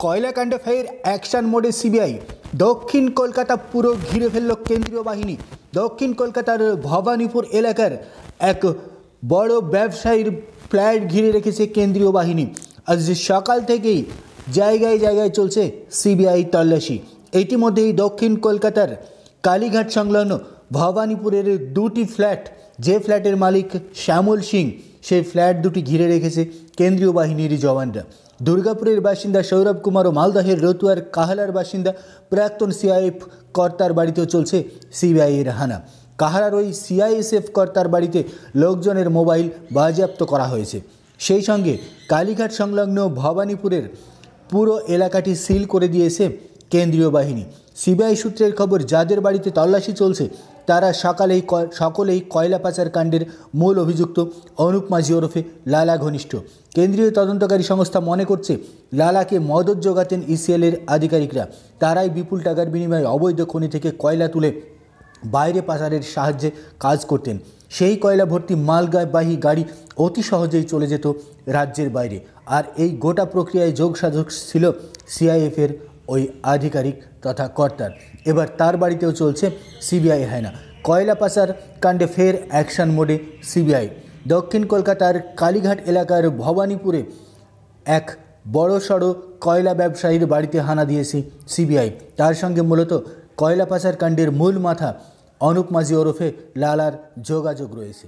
কয়লাকাণ্ডে ফের অ্যাকশন মোডে সিবিআই। দক্ষিণ কলকাতা পুরো ঘিরে ফেলল কেন্দ্রীয় বাহিনী। দক্ষিণ কলকাতার ভবানীপুর এলাকার এক বড় ব্যবসায়ীর ফ্ল্যাট ঘিরে রেখেছে কেন্দ্রীয় বাহিনী। আজ সকাল থেকেই জায়গায় জায়গায় চলছে সিবিআই তল্লাশি। ইতিমধ্যেই দক্ষিণ কলকাতার কালীঘাট সংলগ্ন ভবানীপুরের দুটি ফ্ল্যাট, যে ফ্ল্যাটের মালিক শ্যামল সিং, সেই ফ্ল্যাট দুটি ঘিরে রেখেছে কেন্দ্রীয় বাহিনীর জওয়ানরা। দুর্গাপুরের বাসিন্দা সৌরভ কুমার ও মালদহের রতুয়ার কাহালার বাসিন্দা প্রাক্তন সিআইএফ কর্তার বাড়িতেও চলছে সিবিআইয়ের হানা। কাহালার ওই সিআইএসএফ কর্তার বাড়িতে লোকজনের মোবাইল বাজেয়াপ্ত করা হয়েছে। সেই সঙ্গে কালীঘাট সংলগ্ন ভবানীপুরের পুরো এলাকাটি সিল করে দিয়েছে কেন্দ্রীয় বাহিনী। সিবিআই সূত্রের খবর, যাদের বাড়িতে তল্লাশি চলছে তারা সকলেই কয়লা পাচার কাণ্ডের মূল অভিযুক্ত অনুপ মাঝি ওরফে লালা ঘনিষ্ঠ। কেন্দ্রীয় তদন্তকারী সংস্থা মনে করছে লালাকে মদত যোগাতেন ইসিএলের আধিকারিকরা। তারাই বিপুল টাকার বিনিময়ে অবৈধ খনি থেকে কয়লা তুলে বাইরে পাচারের সাহায্যে কাজ করতেন। সেই কয়লা ভর্তি মালবাহী গাড়ি অতি সহজেই চলে যেত রাজ্যের বাইরে। আর এই গোটা প্রক্রিয়ায় যোগসাধক ছিল সিআইএফের ওই আধিকারিক তথা কর্তার। এবার তার বাড়িতেও চলছে সিবিআই হানা। কয়লা পাচার কাণ্ডে ফের অ্যাকশন মোডে সিবিআই। দক্ষিণ কলকাতার কালীঘাট এলাকার ভবানীপুরে এক বড়সড় কয়লা ব্যবসায়ীর বাড়িতে হানা দিয়েছে সিবিআই। তার সঙ্গে মূলত কয়লা পাচার কাণ্ডের মূল মাথা অনুপ মাঝি ওরফে লালার যোগাযোগ রয়েছে।